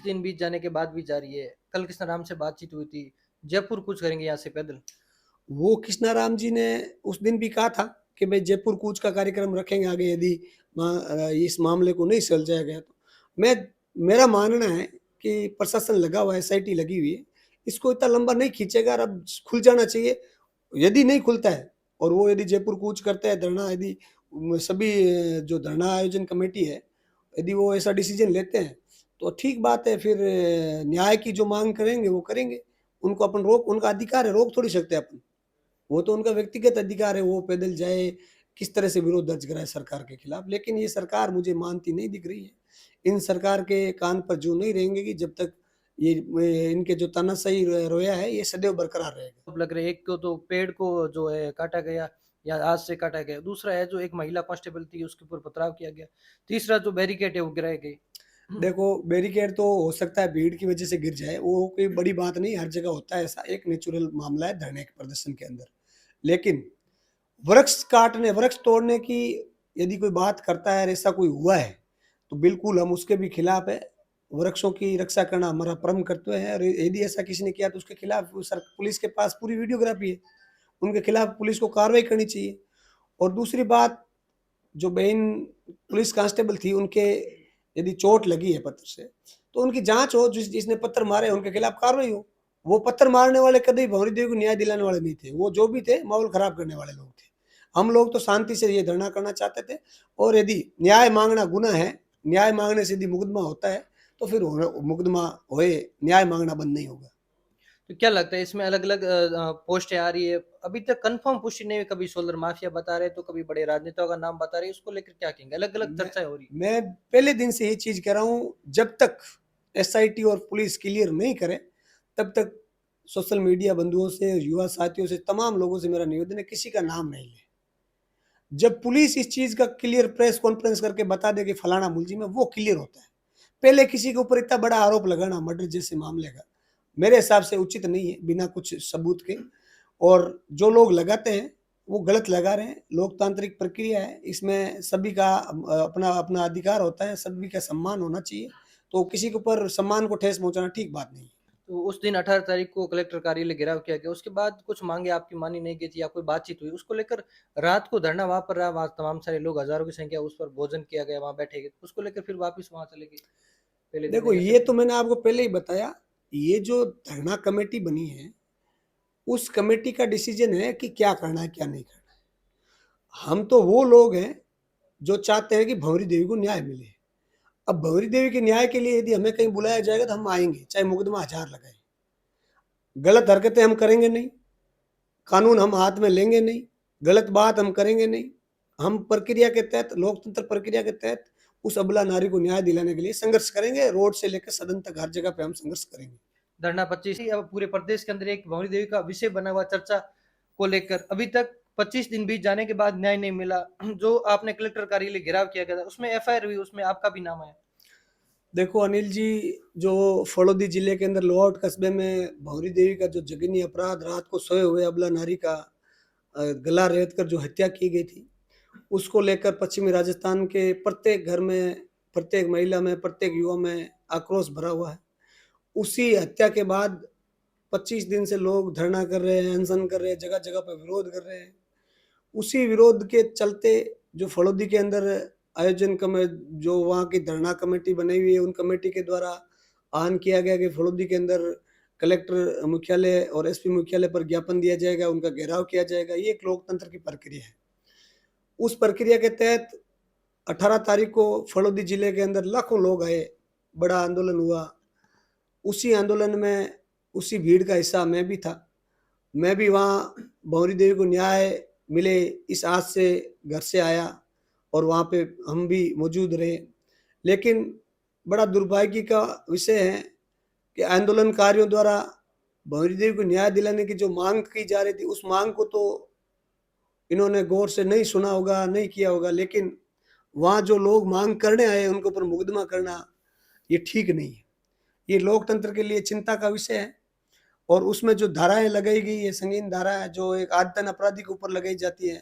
दिन बीत जाने के बाद भी जारी है। कल कृष्णाराम से बातचीत हुई थी। जयपुर कूच करेंगे यहाँ से पैदल। वो कृष्णाराम जी ने उस दिन भी कहा था कि भाई जयपुर कूच का कार्यक्रम रखेंगे आगे, यदि इस मामले को नहीं सुलझाया गया तो। मैं मेरा मानना है कि प्रशासन लगा हुआ है, एसआईटी लगी हुई है, इसको इतना लंबा नहीं खींचेगा और अब खुल जाना चाहिए। यदि नहीं खुलता है और वो यदि जयपुर कूच करते हैं धरना, यदि सभी जो धरना आयोजन कमेटी है यदि वो ऐसा डिसीजन लेते हैं तो ठीक बात है, फिर न्याय की जो मांग करेंगे वो करेंगे। उनको अपन रोक, उनका अधिकार है, रोक थोड़ी सकते हैं अपन। वो तो उनका व्यक्तिगत अधिकार है, वो पैदल जाए, किस तरह से विरोध दर्ज कराए सरकार के खिलाफ। लेकिन ये सरकार मुझे मानती नहीं दिख रही है। इन सरकार के कान पर जूं नहीं रहेंगे कि जब तक ये इनके जो तानाशाही रोया है ये सदैव बरकरार रहेगा। अब लग रहा है एक को तो पेड़ को जो है काटा गया या आज से काटा गया, दूसरा है जो एक महिला कांस्टेबल थी उसके ऊपर पथराव किया गया, तीसरा जो बैरिकेड है वो गिराए गए। देखो, बैरिकेड तो हो सकता है भीड़ की वजह से गिर जाए, वो कोई बड़ी बात नहीं, हर जगह होता है ऐसा, एक नेचुरल मामला है धरने के प्रदर्शन के अंदर। लेकिन वृक्ष काटने, वृक्ष तोड़ने की यदि कोई बात करता है और ऐसा कोई हुआ है तो बिल्कुल हम उसके भी खिलाफ है। वृक्षों की रक्षा करना हमारा परम कर्तव्य है और यदि ऐसा किसी ने किया तो उसके खिलाफ सर पुलिस के पास पूरी वीडियोग्राफी है, उनके खिलाफ पुलिस को कार्रवाई करनी चाहिए। और दूसरी बात, जो बहन पुलिस कांस्टेबल थी उनके यदि चोट लगी है पत्थर से तो उनकी जांच हो, जिसने पत्थर मारे उनके खिलाफ कार्रवाई हो। वो पत्थर मारने वाले कभी भंवरी देवी को न्याय दिलाने वाले नहीं थे, वो जो भी थे माहौल खराब करने वाले लोग थे। हम लोग तो शांति से ये धरना करना चाहते थे। और यदि न्याय मांगना गुनाह है, न्याय मांगने से यदि मुकदमा होता है तो फिर मुकदमा होए, न्याय मांगना बंद नहीं होगा। तो क्या लगता है इसमें अलग अलग पोस्टें आ रही है, अभी तक कंफर्म पुष्टि नहीं हुई, कभी सोलर माफिया बता रहे तो कभी बड़े राजनेताओं का नाम बता रहे, उसको लेकर क्या कहेंगे, अलग अलग मैं चर्चाएं हो रही। मैं पहले दिन से ये चीज कह रहा हूं, जब तक एसआईटी और पुलिस क्लियर नहीं करे तब तक सोशल मीडिया बंधुओं से, युवा साथियों से, तमाम लोगों से मेरा निवेदन है किसी का नाम नहीं ले। जब पुलिस इस चीज का क्लियर प्रेस कॉन्फ्रेंस करके बता दे कि फलाना मुलजिम है, वो क्लियर होता है। पहले किसी के ऊपर इतना बड़ा आरोप लगाना मर्डर जैसे मामले का मेरे हिसाब से उचित नहीं है बिना कुछ सबूत के। और जो लोग लगाते हैं वो गलत लगा रहे हैं। लोकतांत्रिक प्रक्रिया है, इसमें सभी का अपना अपना अधिकार होता है, सभी का सम्मान होना चाहिए। तो किसी के ऊपर सम्मान को ठेस पहुंचाना ठीक बात नहीं है। तो उस दिन 18 तारीख को कलेक्टर कार्यालय घेराव किया गया, उसके बाद कुछ मांगे आपकी मानी नहीं गई थी या कोई बातचीत हुई, उसको लेकर रात को धरना वहां पर रहा, वहां तमाम सारे लोग हजारों की संख्या, उस पर भोजन किया गया, वहां बैठे गए, उसको लेकर फिर वापस वहां चले गए पहले दिन देखो, या ये सेकंड तो दिन। मैंने आपको पहले ही बताया, ये जो धरना कमेटी बनी है उस कमेटी का डिसीजन है कि क्या करना है क्या नहीं करना है। हम तो वो लोग हैं जो चाहते हैं कि भंवरी देवी को न्याय मिले। अब भंवरी देवी के न्याय के लिए यदि हमें कहीं बुलाया जाएगा तो हम आएंगे, चाहे मुकदमा 1000 लगाए। गलत हरकतें हम करेंगे नहीं, कानून हम हाथ में लेंगे नहीं, गलत बात हम करेंगे नहीं। हम प्रक्रिया के तहत, लोकतंत्र प्रक्रिया के तहत उस अबला नारी को न्याय दिलाने के लिए संघर्ष करेंगे। रोड से लेकर सदन तक हर जगह पे हम संघर्ष करेंगे। धरना 25 अब पूरे प्रदेश के अंदर एक भंवरी देवी का विषय बना हुआ चर्चा को लेकर अभी तक 25 दिन बीत जाने के बाद न्याय नहीं मिला। जो आपने कलेक्टर कार्यालय घेराव किया गया था उसमें एफआईआर हुई, उसमें आपका भी नाम आया। देखो अनिल जी, जो फलोदी जिले के अंदर लोहाट कस्बे में भंवरी देवी का जो जघन्य अपराध, रात को सोए हुए अबला नारी का गला रेत कर जो हत्या की गई थी, उसको लेकर पश्चिमी राजस्थान के प्रत्येक घर में, प्रत्येक महिला में, प्रत्येक युवा में आक्रोश भरा हुआ है। उसी हत्या के बाद 25 दिन से लोग धरना कर रहे हैं, अनशन कर रहे हैं, जगह जगह पर विरोध कर रहे हैं। उसी विरोध के चलते जो फलोदी के अंदर आयोजन कमे जो वहाँ की धरना कमेटी बनाई हुई है, उन कमेटी के द्वारा आह्वान किया गया कि फलोदी के अंदर कलेक्टर मुख्यालय और एसपी मुख्यालय पर ज्ञापन दिया जाएगा, उनका घेराव किया जाएगा। ये एक लोकतंत्र की प्रक्रिया है। उस प्रक्रिया के तहत 18 तारीख को फलोदी जिले के अंदर लाखों लोग आए, बड़ा आंदोलन हुआ। उसी आंदोलन में, उसी भीड़ का हिस्सा मैं भी था। मैं भी वहाँ भंवरी देवी को न्याय मिले इस आस से घर से आया और वहाँ पे हम भी मौजूद रहे। लेकिन बड़ा दुर्भाग्य का विषय है कि आंदोलनकारियों द्वारा भंवरी देवी को न्याय दिलाने की जो मांग की जा रही थी, उस मांग को तो इन्होंने गौर से नहीं सुना होगा, नहीं किया होगा। लेकिन वहाँ जो लोग मांग करने आए उनके ऊपर मुकदमा करना ये ठीक नहीं है। ये लोकतंत्र के लिए चिंता का विषय है। और उसमें जो धाराएं लगाई गई है, संगीन धारा है जो एक आदतन अपराधी के ऊपर लगाई जाती है,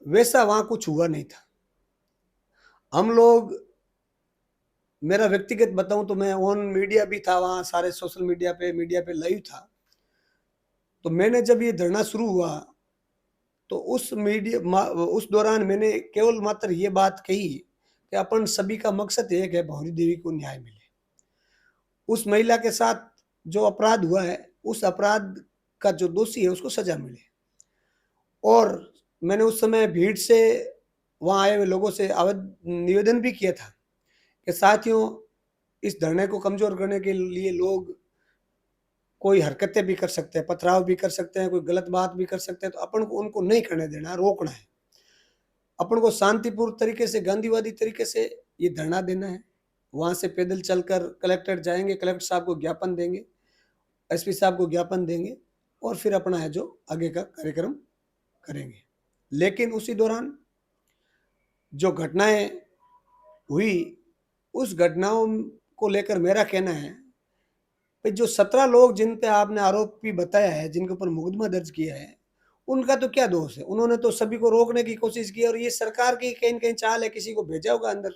वैसा वहां कुछ हुआ नहीं था। हम लोग मेरा व्यक्तिगत बताऊँ तो मैं ऑन मीडिया भी था वहाँ, सारे सोशल मीडिया पे लाइव था। तो मैंने जब ये धरना शुरू हुआ, तो उस दौरान मैंने केवल मात्र ये बात कही कि अपन सभी का मकसद एक है, भंवरी देवी को न्याय मिले। उस महिला के साथ जो अपराध हुआ है, उस अपराध का जो दोषी है उसको सज़ा मिले। और मैंने उस समय भीड़ से, वहाँ आए हुए लोगों से निवेदन भी किया था कि साथियों, इस धरने को कमज़ोर करने के लिए लोग कोई हरकतें भी कर सकते हैं, पथराव भी कर सकते हैं, कोई गलत बात भी कर सकते हैं, तो अपन को उनको नहीं करने देना है, रोकना है। अपन को शांतिपूर्ण तरीके से, गांधीवादी तरीके से ये धरना देना है। वहाँ से पैदल चलकर कलेक्टर जाएँगे, कलेक्टर साहब को ज्ञापन देंगे, एसपी साहब को ज्ञापन देंगे और फिर अपना है जो आगे का कार्यक्रम करेंगे। लेकिन उसी दौरान जो घटनाएँ हुई, उस घटनाओं को लेकर मेरा कहना है कि जो 17 लोग जिन पे आपने आरोपी बताया है, जिनके ऊपर मुकदमा दर्ज किया है, उनका तो क्या दोष है? उन्होंने तो सभी को रोकने की कोशिश की और ये सरकार की कहीं न कहीं चाल है, किसी को भेजा होगा अंदर,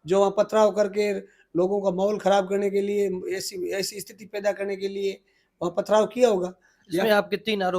जो वहाँ पथराव करके लोगों का माहौल खराब करने के लिए, ऐसी ऐसी स्थिति पैदा करने के लिए वहाँ पथराव किया होगा। या इसमें आपके 3 आरोप